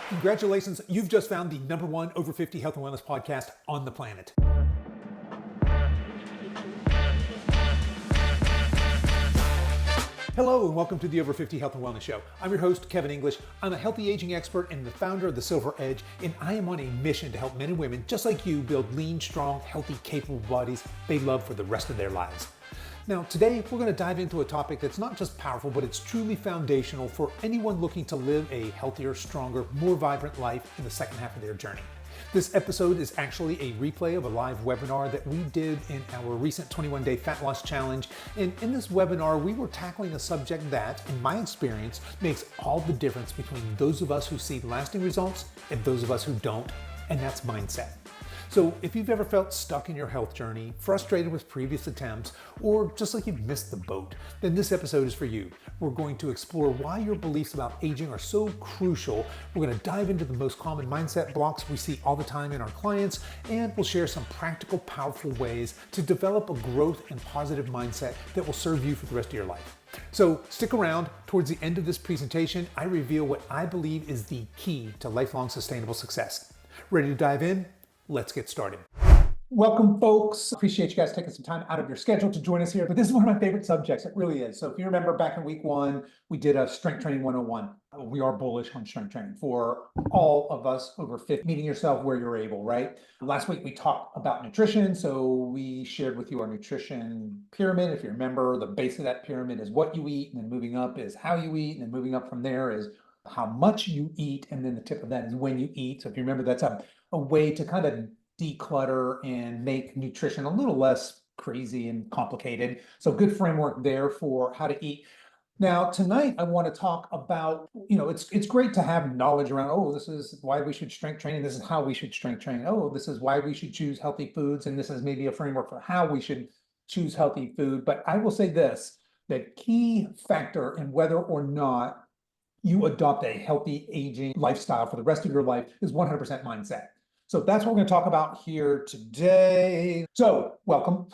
Congratulations, you've just found the #1 over 50 health and wellness podcast on the planet. Hello and welcome to the Over 50 Health and Wellness Show. I'm your host, Kevin English. I'm a healthy aging expert and the founder of The Silver Edge, and I am on a mission to help men and women just like you build lean, strong, healthy, capable bodies they love for the rest of their lives. Now, today we're going to dive into a topic that's not just powerful, but it's truly foundational for anyone looking to live a healthier, stronger, more vibrant life in the second half of their journey. This episode is actually a replay of a live webinar that we did in our recent 21-day fat loss challenge. And in this webinar, we were tackling a subject that, in my experience, makes all the difference between those of us who see lasting results and those of us who don't, and that's mindset. So if you've ever felt stuck in your health journey, frustrated with previous attempts, or just like you've missed the boat, then this episode is for you. We're going to explore why your beliefs about aging are so crucial. We're going to dive into the most common mindset blocks we see all the time in our clients, and we'll share some practical, powerful ways to develop a growth and positive mindset that will serve you for the rest of your life. So stick around. Towards the end of this presentation, I reveal what I believe is the key to lifelong sustainable success. Ready to dive in? Let's get started. Welcome, folks. Appreciate you guys taking some time out of your schedule to join us here. But this is one of my favorite subjects. It really is. So if you remember back in week 1, we did a strength training 101. We are bullish on strength training for all of us over 50, meeting yourself where you're able, right? Last week, we talked about nutrition. So we shared with you our nutrition pyramid. If you remember, the base of that pyramid is what you eat, and then moving up is how you eat, and then moving up from there is how much you eat, and then the tip of that is when you eat. So if you remember, that's a way to kind of declutter and make nutrition a little less crazy and complicated. So good framework there for how to eat. Now, tonight, I want to talk about, it's great to have knowledge around, oh, this is why we should strength train, and this is how we should strength train. Oh, this is why we should choose healthy foods, and this is maybe a framework for how we should choose healthy food. But I will say this, the key factor in whether or not you adopt a healthy aging lifestyle for the rest of your life is 100% mindset. So that's what we're going to talk about here today. So welcome.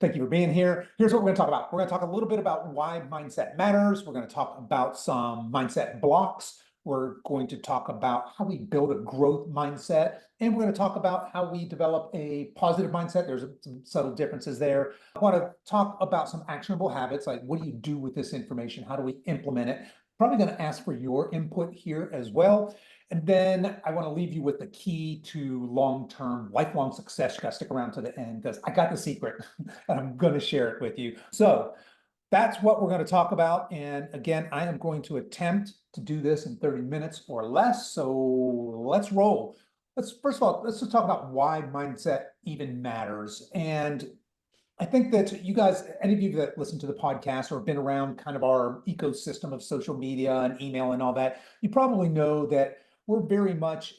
Thank you for being here. Here's what we're going to talk about. We're going to talk a little bit about why mindset matters. We're going to talk about some mindset blocks. We're going to talk about how we build a growth mindset. And we're going to talk about how we develop a positive mindset. There's some subtle differences there. I want to talk about some actionable habits, like what do you do with this information? How do we implement it? Probably going to ask for your input here as well. And then I want to leave you with the key to long-term, lifelong success. You got to stick around to the end because I got the secret and I'm going to share it with you. So that's what we're going to talk about. And again, I am going to attempt to do this in 30 minutes or less. So let's roll. First of all, let's just talk about why mindset even matters. And I think that you guys, any of you that listen to the podcast or have been around kind of our ecosystem of social media and email and all that, you probably know that we're very much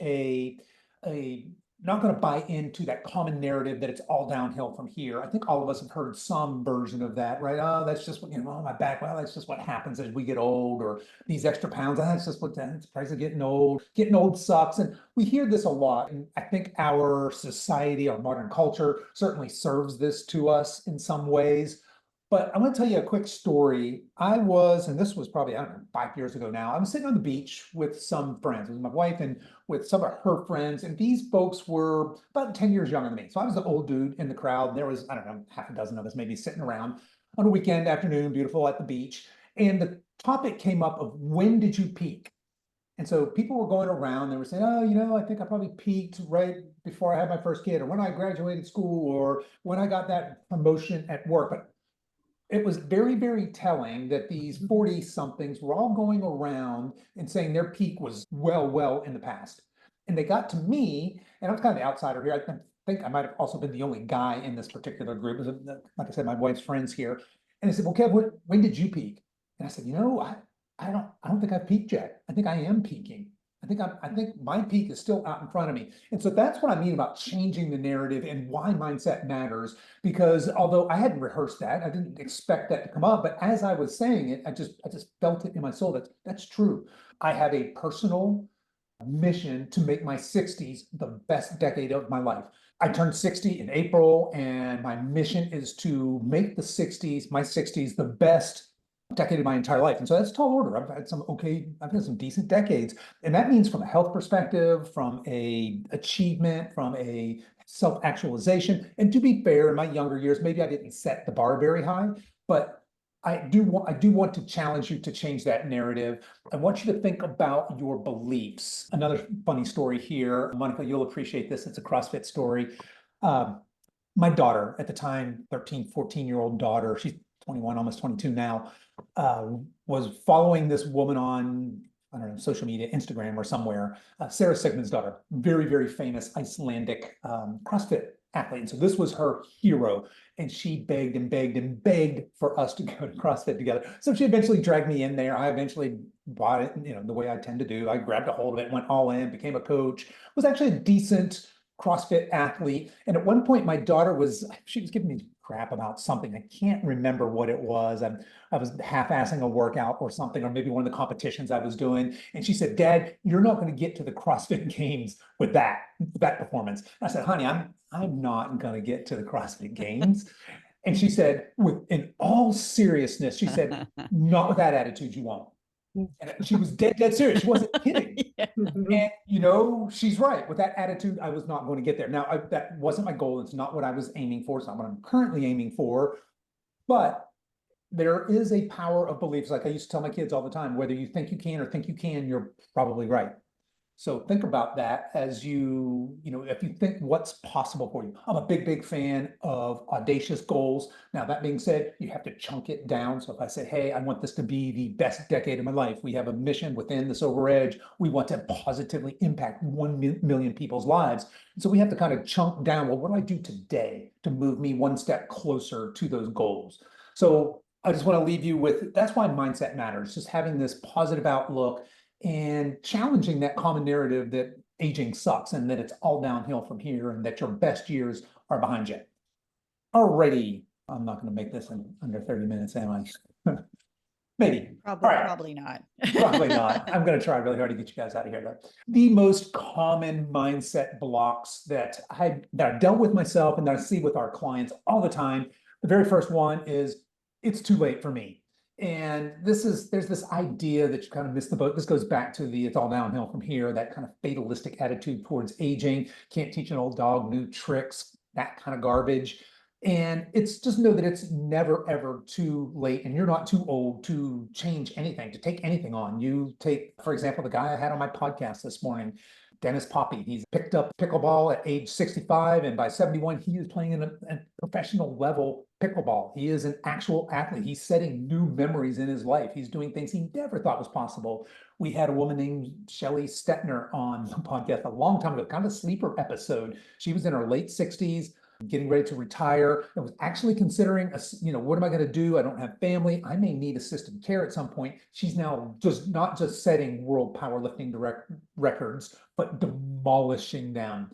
not going to buy into that common narrative that it's all downhill from here. I think all of us have heard some version of that, right? Oh, that's just what, my back, well, that's just what happens as we get old, or these extra pounds, that's just what, that's the price of getting old. Getting old sucks. And we hear this a lot. And I think our society, our modern culture certainly serves this to us in some ways. But I'm going to tell you a quick story. And this was probably, 5 years ago now. I was sitting on the beach with some friends. It was my wife and with some of her friends. And these folks were about 10 years younger than me. So I was the old dude in the crowd. And there was, half a dozen of us maybe sitting around on a weekend afternoon, beautiful at the beach. And the topic came up of when did you peak? And so people were going around, they were saying, oh, I think I probably peaked right before I had my first kid, or when I graduated school, or when I got that promotion at work. But it was very, very telling that these 40-somethings were all going around and saying their peak was well in the past. And they got to me, and I was kind of the outsider here. I think I might have also been the only guy in this particular group. It was, like I said, my wife's friends here. And they said, well, Kev, when did you peak? And I said, I don't think I've peaked yet. I think I am peaking. I think my peak is still out in front of me. And so that's what I mean about changing the narrative and why mindset matters. Because although I hadn't rehearsed that, I didn't expect that to come up. But as I was saying it, I just felt it in my soul that that's true. I have a personal mission to make my 60s the best decade of my life. I turned 60 in April, and my mission is to make my 60s, the best decade of my entire life. And so that's a tall order. I've had some decent decades. And that means from a health perspective, from a achievement, from a self-actualization. And to be fair, in my younger years, maybe I didn't set the bar very high, but I do want to challenge you to change that narrative. I want you to think about your beliefs. Another funny story here, Monica, you'll appreciate this. It's a CrossFit story. Um, my daughter at the time, 13, 14-year-old daughter, she's 21, almost 22 now, was following this woman on, I don't know, social media, Instagram or somewhere, Sarah Sigmund's daughter, very, very famous Icelandic CrossFit athlete. And so this was her hero. And she begged and begged and begged for us to go to CrossFit together. So she eventually dragged me in there. I eventually bought it, the way I tend to do. I grabbed a hold of it, went all in, became a coach, was actually a decent CrossFit athlete. And at one point, my daughter she was giving me crap about something. I can't remember what it was. I was half-assing a workout or something, or maybe one of the competitions I was doing. And she said, Dad, you're not going to get to the CrossFit Games with that performance. And I said, honey, I'm not going to get to the CrossFit Games. And she said, in all seriousness, she said, not with that attitude, you won't. And she was dead serious. She wasn't kidding. Yeah. And she's right. With that attitude, I was not going to get there. Now, that wasn't my goal. It's not what I was aiming for. It's not what I'm currently aiming for. But there is a power of beliefs. Like I used to tell my kids all the time, whether you think you can or think you can, you're probably right. So think about that as if you think what's possible for you. I'm a big fan of audacious goals. Now, that being said, you have to chunk it down. So if I say, hey, I want this to be the best decade of my life, we have a mission within the Silver Edge. We want to positively impact 1 million people's lives. So we have to kind of chunk down, well, what do I do today to move me one step closer to those goals? So I just want to leave you with, that's why mindset matters, just having this positive outlook and challenging that common narrative that aging sucks and that it's all downhill from here and that your best years are behind you. Alrighty, I'm not going to make this in under 30 minutes, am I? Maybe. Probably not. Probably not. I'm going to try really hard to get you guys out of here, though. The most common mindset blocks that I've dealt with myself and that I see with our clients all the time. The very first one is, it's too late for me. And there's this idea that you kind of missed the boat. This goes back to it's all downhill from here, that kind of fatalistic attitude towards aging. Can't teach an old dog new tricks, that kind of garbage. And it's just know that it's never, ever too late. And you're not too old to change anything, to take anything on. You take, for example, the guy I had on my podcast this morning, Dennis Poppy. He's picked up pickleball at age 65, and by 71, he is playing in a professional level pickleball. He is an actual athlete. He's setting new memories in his life. He's doing things he never thought was possible. We had a woman named Shelly Stetner on the podcast a long time ago, kind of a sleeper episode. She was in her late 60s, getting ready to retire, and was actually considering, what am I going to do? I don't have family. I may need assisted care at some point. She's now just not just setting world powerlifting records, but demolishing them.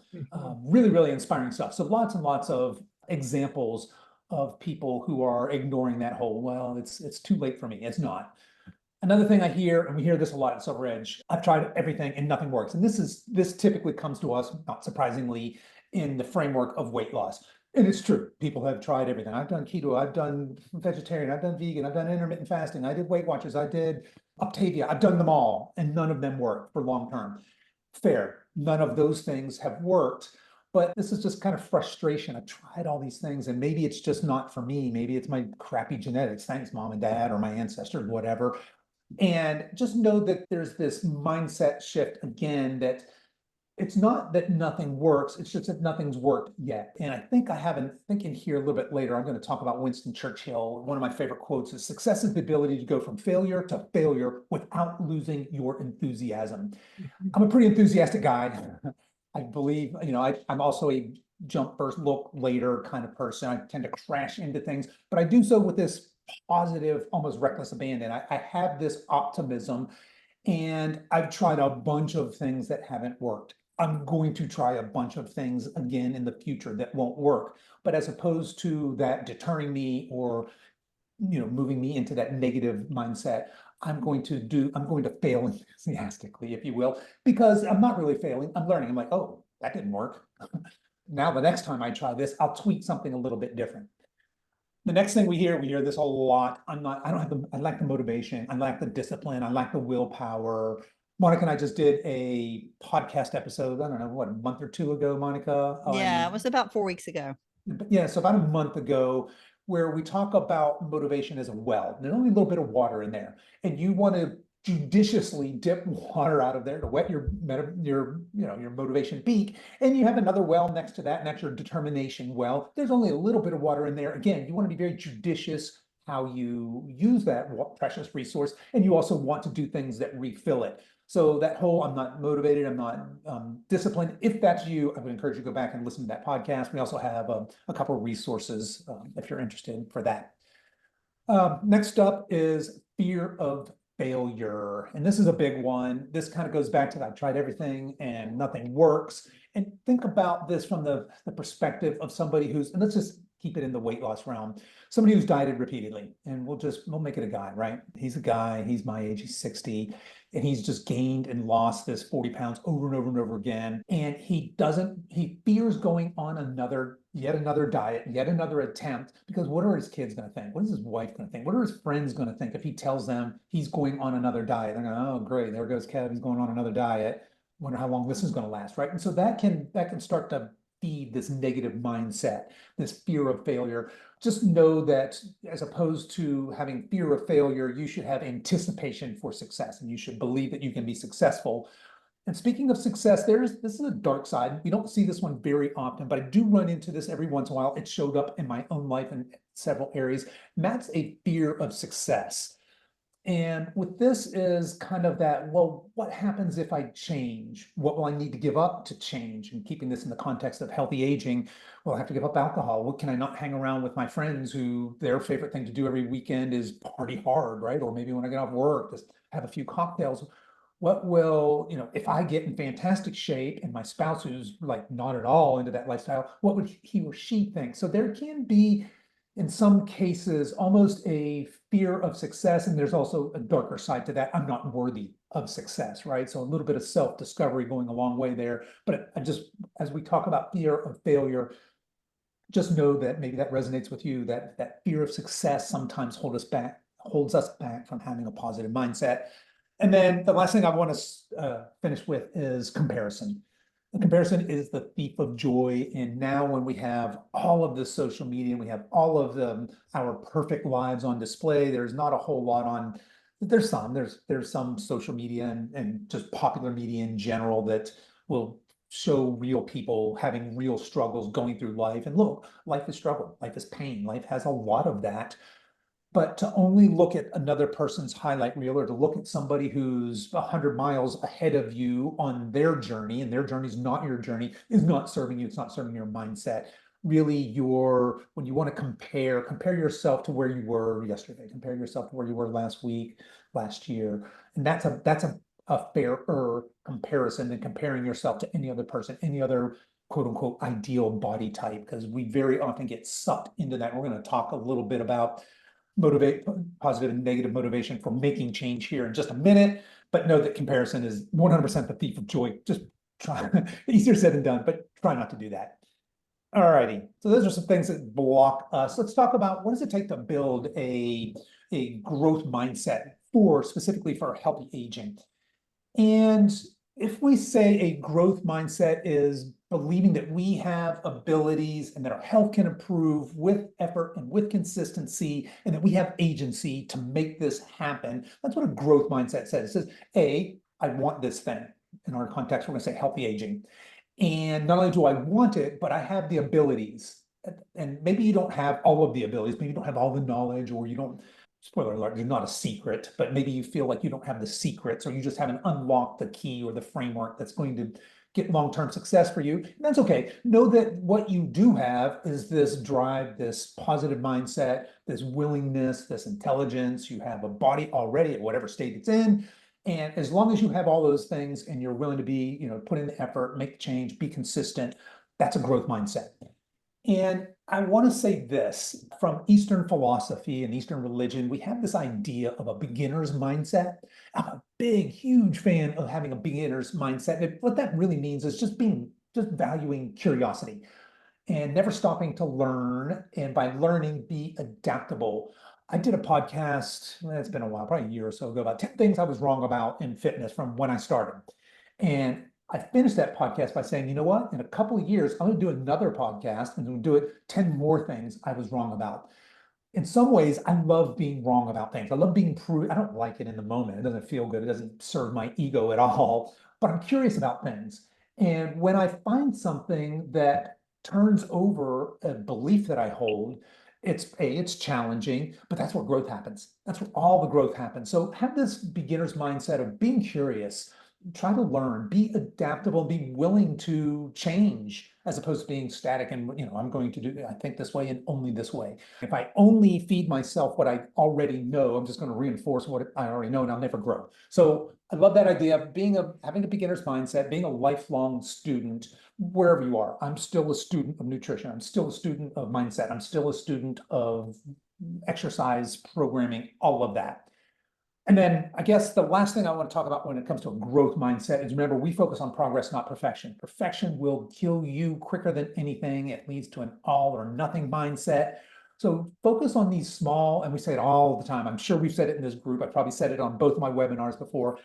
Really, really inspiring stuff. So lots and lots of examples of people who are ignoring that whole, well, it's too late for me. It's not. Another thing I hear, and we hear this a lot at Silver Edge, I've tried everything and nothing works. And this typically comes to us, not surprisingly, in the framework of weight loss. And it's true. People have tried everything. I've done keto, I've done vegetarian, I've done vegan, I've done intermittent fasting, I did Weight Watchers, I did Optavia, I've done them all, and none of them work for long term. Fair. None of those things have worked. But this is just kind of frustration. I've tried all these things, and maybe it's just not for me. Maybe it's my crappy genetics. Thanks, mom and dad, or my ancestors, whatever. And just know that there's this mindset shift again, that it's not that nothing works, it's just that nothing's worked yet. And I think I have in here a little bit later, I'm going to talk about Winston Churchill. One of my favorite quotes is, success is the ability to go from failure to failure without losing your enthusiasm. I'm a pretty enthusiastic guy. I believe, I'm also a jump first, look later kind of person. I tend to crash into things, but I do so with this positive, almost reckless abandon. I have this optimism, and I've tried a bunch of things that haven't worked. I'm going to try a bunch of things again in the future that won't work. But as opposed to that deterring me or, moving me into that negative mindset, I'm going to fail enthusiastically, if you will, because I'm not really failing. I'm learning. I'm like, oh, that didn't work. Now, the next time I try this, I'll tweak something a little bit different. The next thing we hear this a lot. I don't have I lack the motivation. I lack the discipline. I lack the willpower. Monica and I just did a podcast episode, I don't know, what, a month or two ago, Monica, Yeah, it on, was about 4 weeks ago. yeah, so about a month ago, where we talk about motivation as a well. There's only a little bit of water in there, and you want to judiciously dip water out of there to wet your motivation peak, and you have another well next to that, and that's your determination well. There's only a little bit of water in there. Again, you want to be very judicious how you use that precious resource, and you also want to do things that refill it. So that whole I'm not motivated, I'm not disciplined. If that's you, I would encourage you to go back and listen to that podcast. We also have a couple of resources if you're interested for that. Next up is fear of failure. And this is a big one. This kind of goes back to I've tried everything and nothing works. And think about this from the perspective of somebody who's, and let's just keep it in the weight loss realm, somebody who's dieted repeatedly. And we'll make it a guy, right? He's a guy, he's my age, he's 60, and he's just gained and lost this 40 pounds over and over and over again. And he fears going on yet another diet, yet another attempt, because what are his kids going to think? What is his wife going to think? What are his friends going to think if he tells them he's going on another diet? They're going, oh, great, there goes Kev, he's going on another diet. Wonder how long this is going to last, right? And so that can start to feed this negative mindset, this fear of failure. Just know that as opposed to having fear of failure, you should have anticipation for success, and you should believe that you can be successful. And speaking of success, this is a dark side. We don't see this one very often, but I do run into this every once in a while. It showed up in my own life in several areas. And that's a fear of success. And with this is kind of that, well, what happens if I change? What will I need to give up to change? And keeping this in the context of healthy aging, well, I have to give up alcohol. What can I not hang around with my friends who their favorite thing to do every weekend is party hard, right? Or maybe when I get off work, just have a few cocktails. What will, if I get in fantastic shape and my spouse who's like not at all into that lifestyle, what would he or she think? So there can be, in some cases, almost a fear of success. And there's also a darker side to that. I'm not worthy of success, right? So a little bit of self-discovery going a long way there. But as we talk about fear of failure, just know that maybe that resonates with you, that fear of success sometimes holds us back from having a positive mindset. And then the last thing I want to finish with is comparison. The comparison is the thief of joy. And now when we have all of this social media, and we have all of our perfect lives on display, there's not a whole lot on, there's some social media and just popular media in general that will show real people having real struggles going through life. And look, life is struggle, life is pain, life has a lot of that. But to only look at another person's highlight reel, or to look at somebody who's 100 miles ahead of you on their journey, and their journey is not your journey, is not serving you. It's not serving your mindset. Really, when you want to compare yourself to where you were yesterday, compare yourself to where you were last week, last year. And that's a fairer comparison than comparing yourself to any other person, any other quote unquote ideal body type, because we very often get sucked into that. We're going to talk a little bit about positive and negative motivation for making change here in just a minute, but know that comparison is 100% the thief of joy. Just try, easier said than done, but try not to do that. All righty. So those are some things that block us. Let's talk about what does it take to build a growth mindset specifically for healthy aging. And if we say a growth mindset is believing that we have abilities and that our health can improve with effort and with consistency, and that we have agency to make this happen, that's what a growth mindset says. It says, I want this thing. In our context, we're going to say healthy aging. And not only do I want it, but I have the abilities. And maybe you don't have all of the abilities, maybe you don't have all the knowledge, or you don't, spoiler alert, you're not a secret, but maybe you feel like you don't have the secrets, or you just haven't unlocked the key or the framework that's going to get long-term success for you. And that's okay. Know that what you do have is this drive, this positive mindset, this willingness, this intelligence. You have a body already at whatever state it's in. And as long as you have all those things and you're willing to be, put in the effort, make the change, be consistent, that's a growth mindset. And I want to say this from Eastern philosophy and Eastern religion, we have this idea of a beginner's mindset. I'm a big, huge fan of having a beginner's mindset. And what that really means is just valuing curiosity. and never stopping to learn. And by learning, be adaptable. I did a podcast, it's been a while, probably a year or so ago, about 10 things I was wrong about in fitness from when I started. And I finished that podcast by saying, you know what? In a couple of years, I'm going to do another podcast and we'll do it 10 more things I was wrong about. In some ways, I love being wrong about things. I love being proved. I don't like it in the moment. It doesn't feel good. It doesn't serve my ego at all. But I'm curious about things. And when I find something that turns over a belief that I hold, it's challenging, but that's where growth happens. That's where all the growth happens. So have this beginner's mindset of being curious, try to learn, be adaptable, be willing to change as opposed to being static and, I'm going to do, I think this way and only this way. If I only feed myself what I already know, I'm just going to reinforce what I already know and I'll never grow. So I love that idea of having a beginner's mindset, being a lifelong student, wherever you are. I'm still a student of nutrition. I'm still a student of mindset. I'm still a student of exercise programming, all of that. And then I guess the last thing I want to talk about when it comes to a growth mindset is, remember, we focus on progress, not perfection. Perfection will kill you quicker than anything. It leads to an all or nothing mindset. So focus on these small, and we say it all the time. I'm sure we've said it in this group. I probably said it on both my webinars before.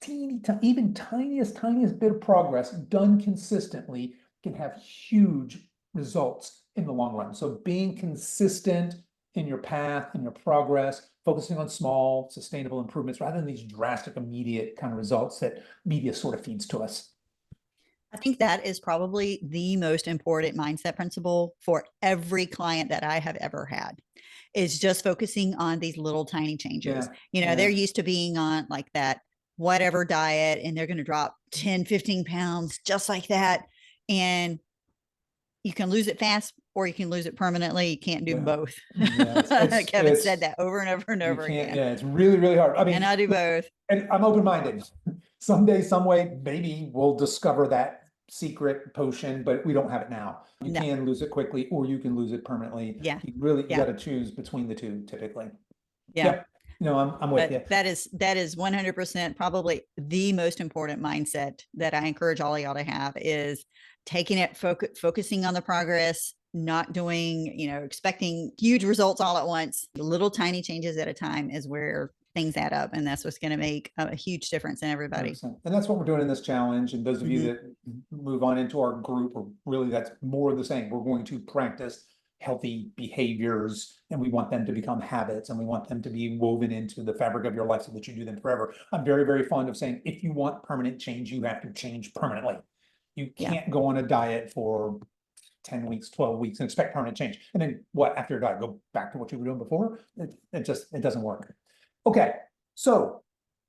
Even tiniest bit of progress done consistently can have huge results in the long run. So being consistent in your path, in your progress, focusing on small, sustainable improvements rather than these drastic, immediate kind of results that media sort of feeds to us. I think that is probably the most important mindset principle for every client that I have ever had, is just focusing on these little tiny changes. They're used to being on like that whatever diet and they're going to drop 10, 15 pounds just like that. And you can lose it fast or you can lose it permanently. You can't do both. Kevin said that over and over and over again. Yeah, it's really, really hard. I mean, and I do both. And I'm open-minded. Someday, some way, maybe we'll discover that secret potion, but we don't have it now. You can lose it quickly or you can lose it permanently. Yeah. You got to choose between the two typically. Yeah. I'm with you. That is 100% probably the most important mindset that I encourage all of y'all to have, is taking it, focusing on the progress, not doing, expecting huge results all at once. Little tiny changes at a time is where things add up, and that's what's going to make a huge difference in everybody. 100%. And that's what we're doing in this challenge. And those of you that move on into our group, or really that's more of the same. We're going to practice healthy behaviors, and we want them to become habits, and we want them to be woven into the fabric of your life so that you do them forever. I'm very, very fond of saying, if you want permanent change, you have to change permanently. You can't go on a diet for 10 weeks, 12 weeks and expect permanent change. And then what, after your diet, go back to what you were doing before? It doesn't work. Okay, so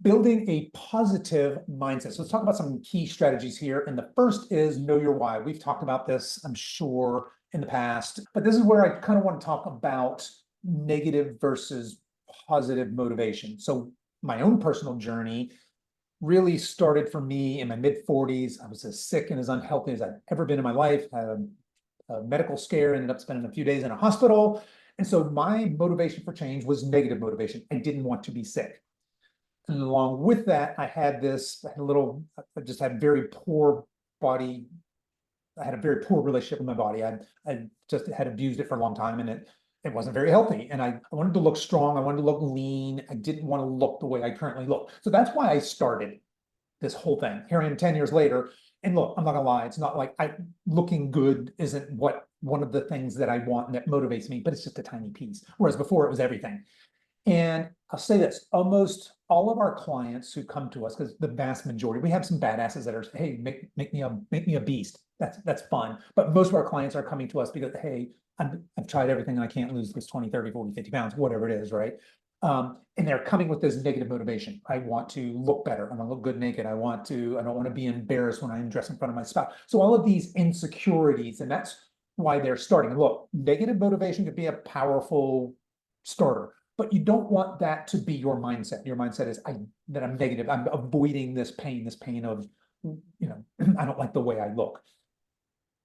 building a positive mindset. So let's talk about some key strategies here. And the first is know your why. We've talked about this, I'm sure, in the past, but this is where I kind of want to talk about negative versus positive motivation. So my own personal journey really started for me in my mid-40s. I was as sick and as unhealthy as I've ever been in my life. I had a medical scare, ended up spending a few days in a hospital. And so my motivation for change was negative motivation. I didn't want to be sick. And along with that, I just had very poor body. I had a very poor relationship with my body. I just had abused it for a long time, and it wasn't very healthy. And I wanted to look strong. I wanted to look lean. I didn't want to look the way I currently look. So that's why I started this whole thing. Here I am 10 years later. And look, I'm not gonna lie, it's not like looking good isn't one of the things that I want and that motivates me, but it's just a tiny piece. Whereas before it was everything. And I'll say this, almost all of our clients who come to us, because the vast majority, we have some badasses that are, hey, make me a beast. That's fun. But most of our clients are coming to us because, hey, I've tried everything and I can't lose this 20, 30, 40, 50 pounds, whatever it is, right? And they're coming with this negative motivation. I want to look better. I want to look good naked. I don't want to be embarrassed when I'm dressed in front of my spouse. So all of these insecurities, and that's why they're starting. And look, negative motivation could be a powerful starter, but you don't want that to be your mindset. Your mindset is that I'm negative. I'm avoiding this pain of, I don't like the way I look.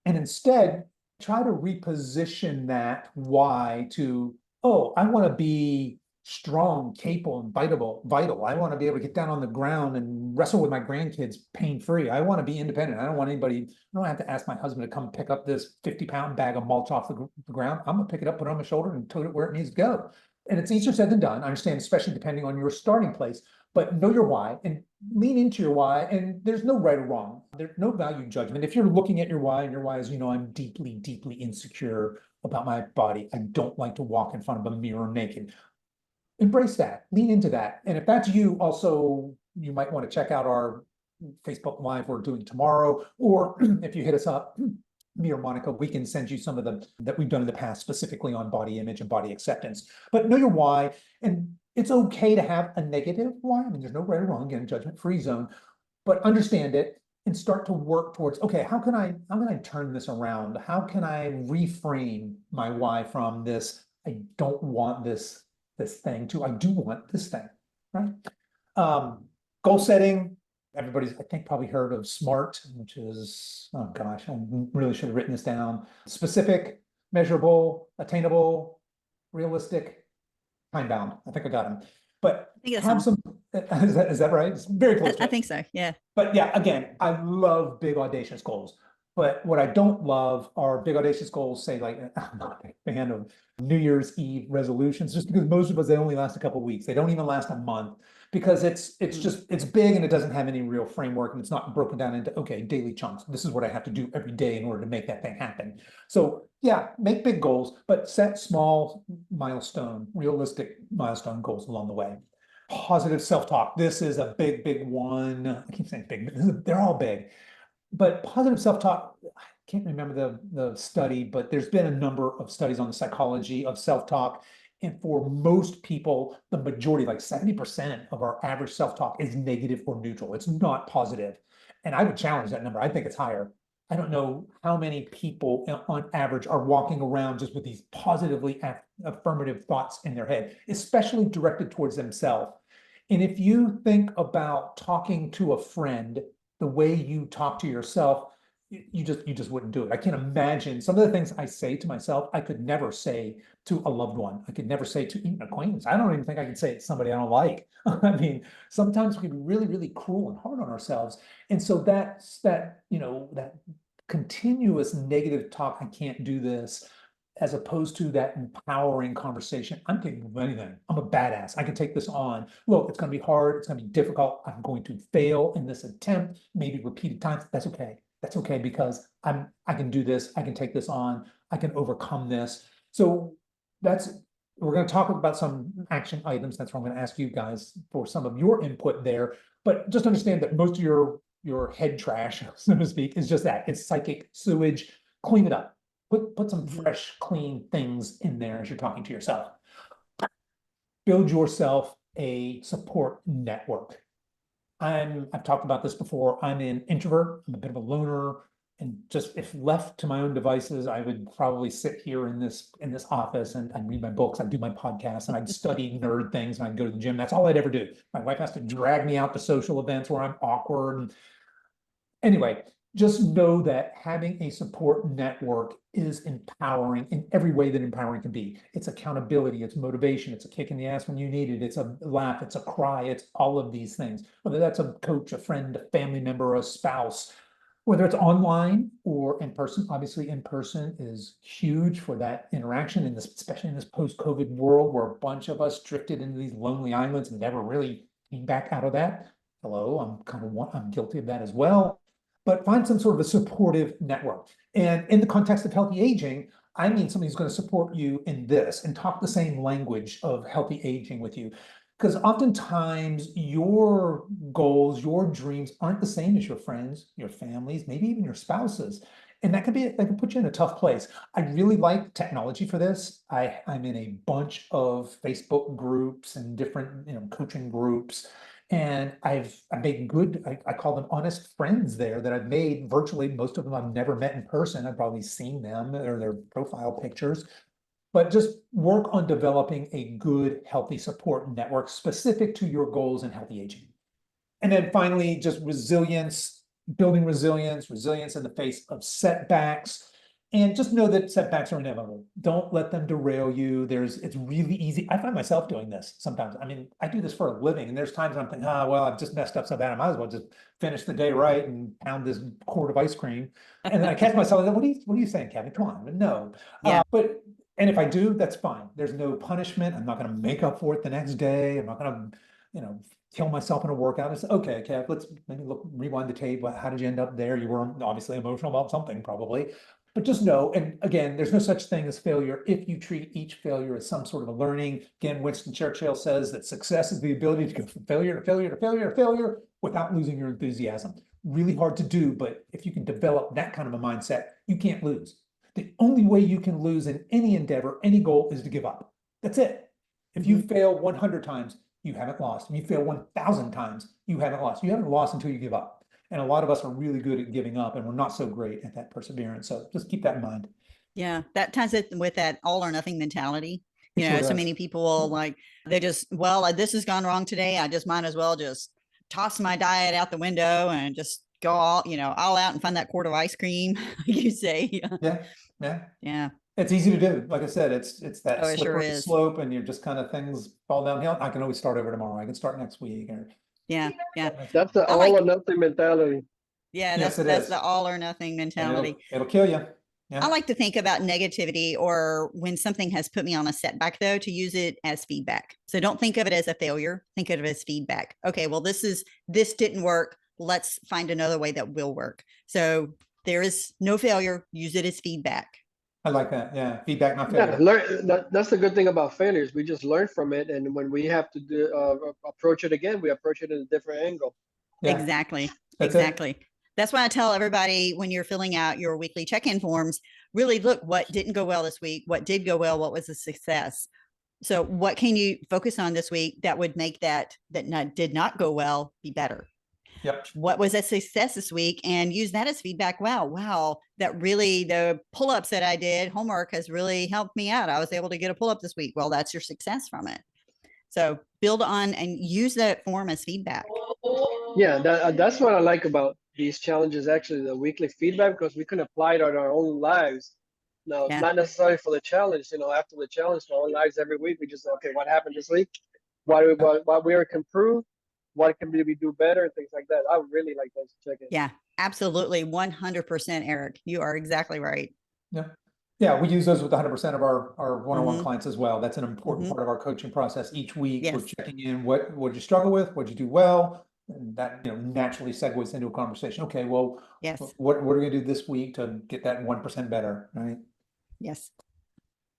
And instead, try to reposition that why to, oh, I want to be strong, capable, and vital. I want to be able to get down on the ground and wrestle with my grandkids pain-free. I want to be independent. I don't want anybody, I don't have to ask my husband to come pick up this 50-pound bag of mulch off the ground. I'm gonna pick it up, put it on my shoulder, and tote it where it needs to go. And it's easier said than done. I understand, especially depending on your starting place, but know your why and lean into your why. And there's no right or wrong. There's no value judgment. If you're looking at your why and your why is, I'm deeply, deeply insecure about my body. I don't like to walk in front of a mirror naked. Embrace that, lean into that. And if that's you, also, you might want to check out our Facebook Live we're doing tomorrow, or if you hit us up, me or Monica, we can send you some of the that we've done in the past, specifically on body image and body acceptance. But know your why, and it's okay to have a negative why. I mean, there's no right or wrong, again, judgment-free zone, but understand it and start to work towards, okay, how can I turn this around? How can I reframe my why from this, I don't want this thing, to I do want this thing, right? Goal setting. Everybody's, I think, probably heard of SMART, which is, oh gosh, I really should have written this down. Specific, measurable, attainable, realistic, time bound. I think I got them. But have some, is that right? It's very close to I it. think so, yeah. But yeah, again, I love big audacious goals. But what I don't love are big audacious goals, say, like, I'm not a big fan of New Year's Eve resolutions, just because most of us, they only last a couple of weeks. They don't even last a month, because it's just, it's big and it doesn't have any real framework, and it's not broken down into, okay, daily chunks. This is what I have to do every day in order to make that thing happen. So yeah, make big goals, but set small realistic milestone goals along the way. Positive self-talk. This is a big, big one. I keep saying big, but they're all big. But positive self-talk, I can't remember the study, but there's been a number of studies on the psychology of self-talk. And for most people, the majority, like 70% of our average self-talk, is negative or neutral. It's not positive. And I would challenge that number. I think it's higher. I don't know how many people on average are walking around just with these positively affirmative thoughts in their head, especially directed towards themselves. And if you think about talking to a friend the way you talk to yourself, you just wouldn't do it. I can't imagine some of the things I say to myself, I could never say to a loved one. I could never say to even an acquaintance. I don't even think I could say it to somebody I don't like. I mean, sometimes we can be really, really cruel and hard on ourselves. And so that's that continuous negative talk, I can't do this, as opposed to that empowering conversation. I'm capable of anything. I'm a badass. I can take this on. Look, it's going to be hard. It's going to be difficult. I'm going to fail in this attempt, maybe repeated times. That's okay. That's okay, because I can do this. I can take this on. I can overcome this. So we're going to talk about some action items. That's why I'm going to ask you guys for some of your input there. But just understand that most of your head trash, so to speak, is just that. It's psychic sewage. Clean it up. Put some fresh, clean things in there as you're talking to yourself. Build yourself a support network. I've talked about this before. I'm an introvert. I'm a bit of a loner. And just if left to my own devices, I would probably sit here in this office and I'd read my books, I'd do my podcasts, and I'd study nerd things, and I'd go to the gym. That's all I'd ever do. My wife has to drag me out to social events where I'm awkward. And anyway, just know that having a support network is empowering in every way that empowering can be. It's accountability, it's motivation, it's a kick in the ass when you need it, it's a laugh, it's a cry, it's all of these things. Whether that's a coach, a friend, a family member, a spouse, whether it's online or in person. Obviously, in person is huge for that interaction, in this, especially in this post-COVID world where a bunch of us drifted into these lonely islands and never really came back out of that. Hello, I'm guilty of that as well. But find some sort of a supportive network. And in the context of healthy aging, I mean somebody who's going to support you in this and talk the same language of healthy aging with you. Because oftentimes your goals, your dreams aren't the same as your friends, your families, maybe even your spouses. And that can put you in a tough place. I really like technology for this. I'm in a bunch of Facebook groups and different, coaching groups. And I made good, I call them honest friends there that I've made virtually. Most of them I've never met in person. I've probably seen them or their profile pictures. But just work on developing a good, healthy support network specific to your goals in healthy aging. And then finally, just resilience, building resilience in the face of setbacks. And just know that setbacks are inevitable. Don't let them derail you. It's really easy. I find myself doing this sometimes. I mean, I do this for a living, and there's times I'm thinking, well, I've just messed up so bad. I might as well just finish the day right and pound this quart of ice cream. And then I catch myself, what are you saying, Kevin? Come on, no. Yeah. And if I do, that's fine. There's no punishment. I'm not going to make up for it the next day. I'm not going to, kill myself in a workout. It's okay, Kev, let's maybe rewind the tape. How did you end up there? You were obviously emotional about something, probably. But just know, and again, there's no such thing as failure if you treat each failure as some sort of a learning. Again, Winston Churchill says that success is the ability to go from failure to failure to failure to failure without losing your enthusiasm. Really hard to do, but if you can develop that kind of a mindset, you can't lose. The only way you can lose in any endeavor, any goal, is to give up. That's it. If you fail 100 times, you haven't lost. If you fail 1,000 times, you haven't lost. You haven't lost until you give up. And a lot of us are really good at giving up, and we're not so great at that perseverance. So just keep that in mind. Yeah, that ties it with that all or nothing mentality. Sure So does. many people they just, this has gone wrong today. I just might as well just toss my diet out the window and just go all out and find that quart of ice cream, like you say. Yeah. It's easy to do. Like I said, it's that Oh, it sure slippery is. slope, and you're just kind of things fall downhill. I can always start over tomorrow. I can start next week. Yeah. That's the all or nothing mentality. Yeah, Yes, that's the all or nothing mentality. It'll kill you. Yeah. I like to think about negativity, or when something has put me on a setback, though, to use it as feedback. So don't think of it as a failure. Think of it as feedback. Okay, well, this didn't work. Let's find another way that will work. So there is no failure. Use it as feedback. I like that. Yeah, feedback, not failure. Yeah, that's the good thing about failures. We just learn from it, and when we have to approach it again, we approach it in a different angle. Yeah. Exactly. That's That's why I tell everybody, when you're filling out your weekly check-in forms, really look what didn't go well this week, what did go well, what was a success. So what can you focus on this week that would make that did not go well be better? Yep. What was a success this week, and use that as feedback. Wow, that really, the pull-ups that I did, homework has really helped me out. I was able to get a pull-up this week. Well, that's your success from it. So build on and use that form as feedback. Yeah, that's what I like about these challenges, actually, the weekly feedback, because we can apply it on our own lives. No, not necessarily for the challenge. After the challenge, for our own lives every week, we just, okay, what happened this week? What we can improve? What can we do better? And things like that. I would really like those to check in. Yeah, absolutely. 100%, Eric. You are exactly right. Yeah, we use those with 100% of our one-on-one clients as well. That's an important part of our coaching process. Each week, Yes. we're checking in. What did you struggle with? What did you do well? And that naturally segues into a conversation. Okay, well, yes, what are we gonna do this week to get that 1% better, right? Yes.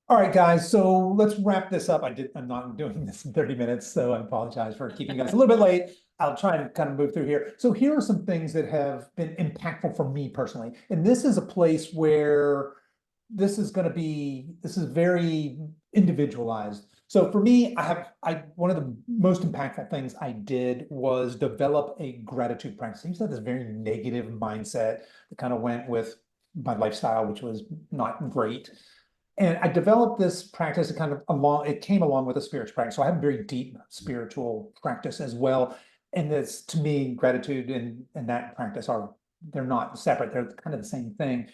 All right, guys. So let's wrap this up. I'm not doing this in 30 minutes, so I apologize for keeping you guys a little bit late. I'll try to kind of move through here. So here are some things that have been impactful for me personally, and this is a place where this is very individualized. So for me, one of the most impactful things I did was develop a gratitude practice. I used to have this very negative mindset that kind of went with my lifestyle, which was not great. And I developed this practice it came along with a spiritual practice. So I have a very deep spiritual practice as well. And this, to me, gratitude and that practice they're not separate. They're kind of the same thing.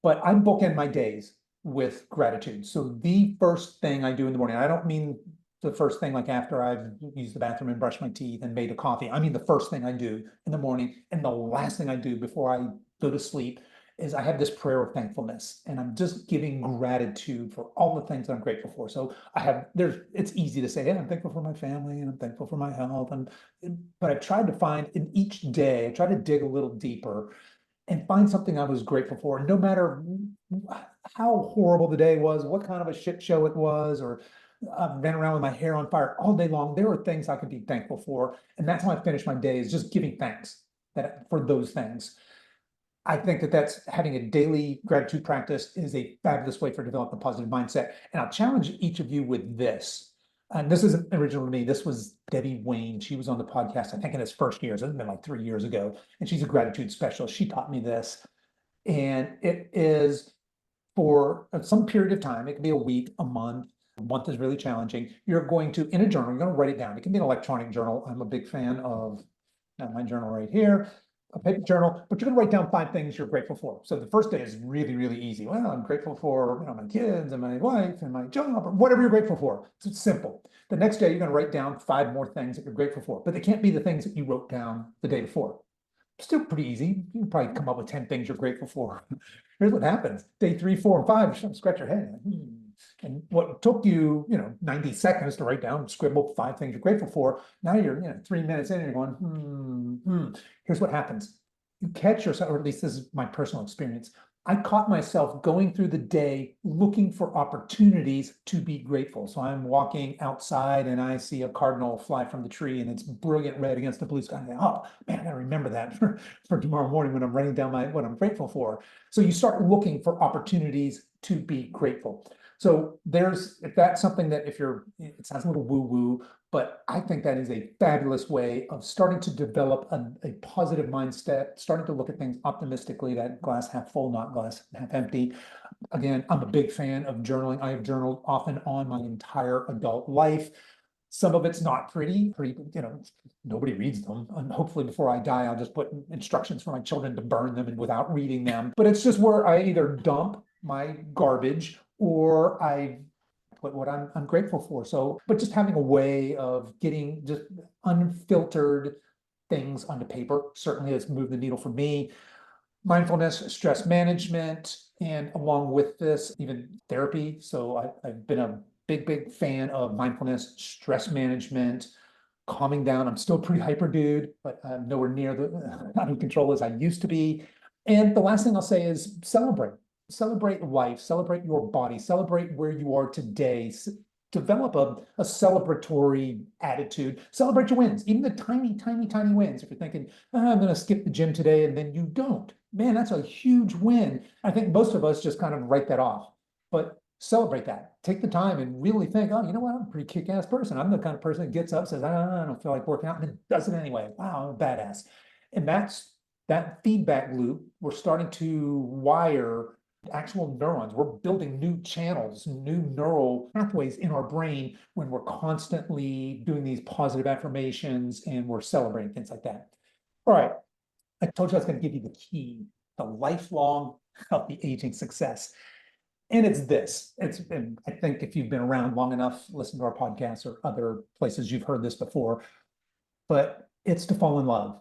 But I bookend my days with gratitude. So the first thing I do in the morning, I don't mean the first thing like after I've used the bathroom and brushed my teeth and made a coffee. I mean the first thing I do in the morning, and the last thing I do before I go to sleep is I have this prayer of thankfulness, and I'm just giving gratitude for all the things I'm grateful for. So it's easy to say, yeah, I'm thankful for my family and I'm thankful for my health. But I've tried to find in each day, I try to dig a little deeper and find something I was grateful for, no matter how horrible the day was, what kind of a shit show it was, or I've been around with my hair on fire all day long. There are things I could be thankful for. And that's how I finish my day, is just giving thanks for those things. I think that's having a daily gratitude practice is a fabulous way for developing a positive mindset. And I'll challenge each of you with this. And this isn't original to me. This was Debbie Wayne. She was on the podcast, I think in its first years. It's been like 3 years ago. And she's a gratitude specialist. She taught me this. And it is for some period of time. It can be a week, a month. A month is really challenging. You're going to, in a journal, you're going to write it down. It can be an electronic journal. I'm a big fan of my journal right here. a paper journal, but you're going to write down 5 things you're grateful for. So the first day is really, really easy. Well, I'm grateful for, my kids and my wife and my job, or whatever you're grateful for. So it's simple. The next day, you're going to write down 5 more things that you're grateful for, but they can't be the things that you wrote down the day before. Still pretty easy. You can probably come up with 10 things you're grateful for. Here's what happens. Day 3, 4, and 5, you're starting to scratch your head. And what took you, 90 seconds to write down, scribble 5 things you're grateful for. Now you're, 3 minutes in and you're going, Here's what happens. You catch yourself, or at least this is my personal experience. I caught myself going through the day looking for opportunities to be grateful. So I'm walking outside and I see a cardinal fly from the tree and it's brilliant red against the blue sky. And I go, oh man, I gotta remember that for tomorrow morning when I'm writing down what I'm grateful for. So you start looking for opportunities to be grateful. So if that's something that it sounds a little woo-woo, but I think that is a fabulous way of starting to develop a positive mindset, starting to look at things optimistically, that glass half full, not glass half empty. Again, I'm a big fan of journaling. I have journaled off and on my entire adult life. Some of it's not pretty, nobody reads them. And hopefully before I die, I'll just put instructions for my children to burn them and without reading them. But it's just where I either dump my garbage or I put what I'm grateful for. So, but just having a way of getting just unfiltered things onto paper certainly has moved the needle for me. Mindfulness, stress management, and along with this, even therapy. So I've been a big fan of mindfulness, stress management, calming down. I'm still a pretty hyper dude, but I'm nowhere near the out of control as I used to be. And the last thing I'll say is celebrate. Celebrate life, celebrate your body, celebrate where you are today. Develop a celebratory attitude. Celebrate your wins, even the tiny wins. If you're thinking, I'm going to skip the gym today, and then you don't, man, that's a huge win. I think most of us just kind of write that off, but celebrate that. Take the time and really think, oh, you know what? I'm a pretty kick-ass person. I'm the kind of person that gets up, says, I don't feel like working out, and then does it anyway. Wow, I'm a badass. And that feedback loop, we're starting to wire actual neurons. We're building new channels, new neural pathways in our brain when we're constantly doing these positive affirmations and we're celebrating things like that. All right. I told you I was going to give you the key to lifelong healthy aging success. And it's this. And I think if you've been around long enough, listen to our podcasts or other places, you've heard this before, but it's to fall in love.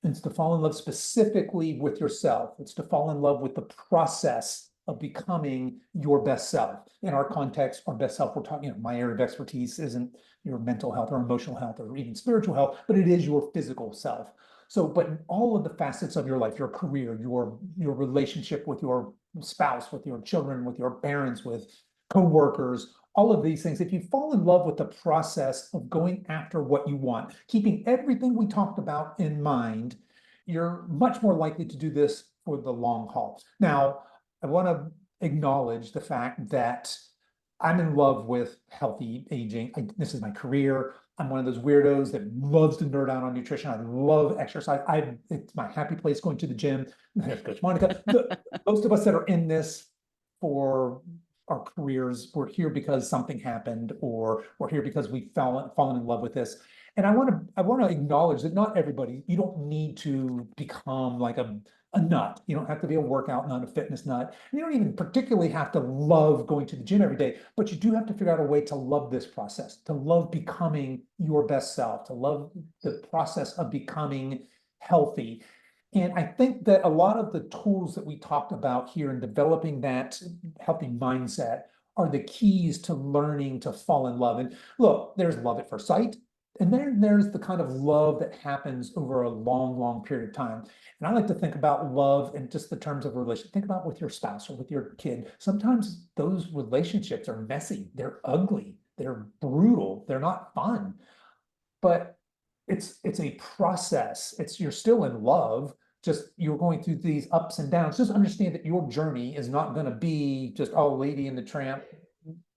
It's to fall in love specifically with yourself. It's to fall in love with the process of becoming your best self. In our context, our best self, we're talking, my area of expertise isn't your mental health or emotional health or even spiritual health, but it is your physical self. So, but in all of the facets of your life, your career, your relationship with your spouse, with your children, with your parents, with coworkers, all of these things, if you fall in love with the process of going after what you want, keeping everything we talked about in mind, you're much more likely to do this for the long haul. Now, I want to acknowledge the fact that I'm in love with healthy aging. This is my career. I'm one of those weirdos that loves to nerd out on nutrition. I love exercise. It's my happy place going to the gym. There's Coach Monica. Most of us that are in this for our careers, we're here because something happened, or we're here because we fallen in love with this. And I want to acknowledge that not everybody, you don't need to become like a nut. You don't have to be a workout nut, a fitness nut. You don't even particularly have to love going to the gym every day, but you do have to figure out a way to love this process, to love becoming your best self, to love the process of becoming healthy. And I think that a lot of the tools that we talked about here in developing that healthy mindset are the keys to learning to fall in love. And look, there's love at first sight. And then there's the kind of love that happens over a long period of time. And I like to think about love in just the terms of relationship. Think about with your spouse or with your kid. Sometimes those relationships are messy. They're ugly. They're brutal. They're not fun. But it's a process. You're still in love. Just you're going through these ups and downs. Just understand that your journey is not going to be just Lady and the Tramp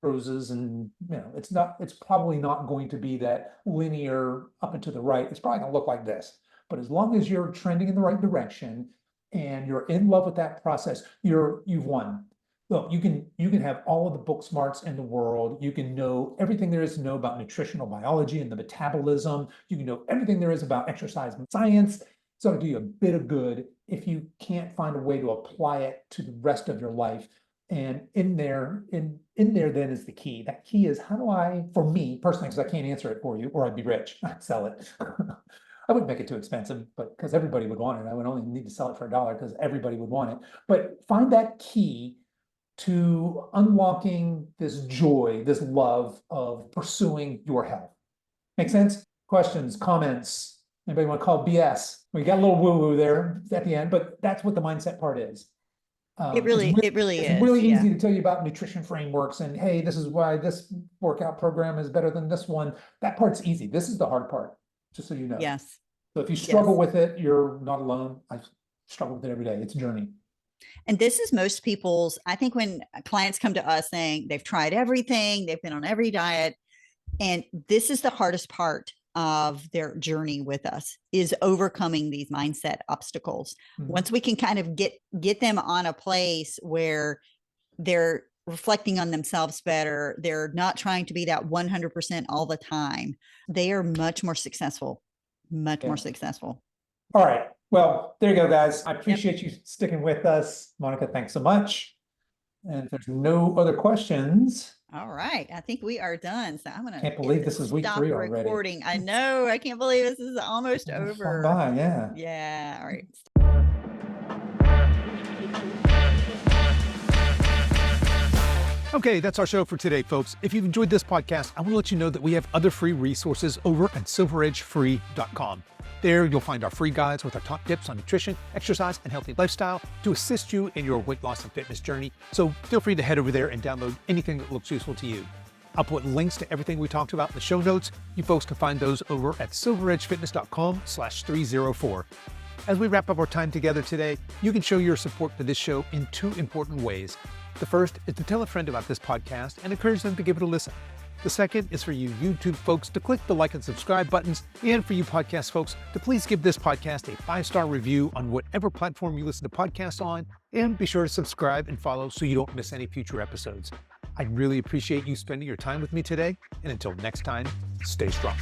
roses, and it's probably not going to be that linear up and to the right. It's probably going to look like this. But as long as you're trending in the right direction and you're in love with that process, you've won. Look, you can have all of the book smarts in the world. You can know everything there is to know about nutritional biology and the metabolism. You can know everything there is about exercise and science. So it'll do you a bit of good if you can't find a way to apply it to the rest of your life. And in there then is the key. That key is, how do I, for me personally, because I can't answer it for you, or I'd be rich, I'd sell it. I wouldn't make it too expensive, but because everybody would want it. I would only need to sell it for $1 because everybody would want it. But find that key to unlocking this joy, this love of pursuing your health. Make sense? Questions, comments? Anybody want to call BS? We got a little woo-woo there at the end, but that's what the mindset part is. It really is. It's really easy to tell you about nutrition frameworks and, hey, this is why this workout program is better than this one. That part's easy. This is the hard part, just so you know. Yes. So if you struggle with it, you're not alone. I struggle with it every day. It's a journey. And this is most people's, I think when clients come to us saying they've tried everything, they've been on every diet, and this is the hardest part of their journey with us, is overcoming these mindset obstacles. Mm-hmm. Once we can kind of get them on a place where they're reflecting on themselves better, they're not trying to be that 100% all the time, they are much more successful, more successful. All right. Well, there you go, guys. I appreciate you sticking with us. Monica, thanks so much. And if there's no other questions. All right. I think we are done. So I'm going to can't believe this is week 3 already. Recording. I know. I can't believe this is almost over. Bye. Yeah. Yeah. All right. Okay, that's our show for today, folks. If you've enjoyed this podcast, I want to let you know that we have other free resources over at silveredgefree.com. There, you'll find our free guides with our top tips on nutrition, exercise, and healthy lifestyle to assist you in your weight loss and fitness journey. So feel free to head over there and download anything that looks useful to you. I'll put links to everything we talked about in the show notes. You folks can find those over at silveredgefitness.com/304. As we wrap up our time together today, you can show your support to this show in 2 important ways. The first is to tell a friend about this podcast and encourage them to give it a listen. The second is for you YouTube folks to click the like and subscribe buttons, and for you podcast folks to please give this podcast a 5-star review on whatever platform you listen to podcasts on, and be sure to subscribe and follow so you don't miss any future episodes. I really appreciate you spending your time with me today, and until next time, stay strong.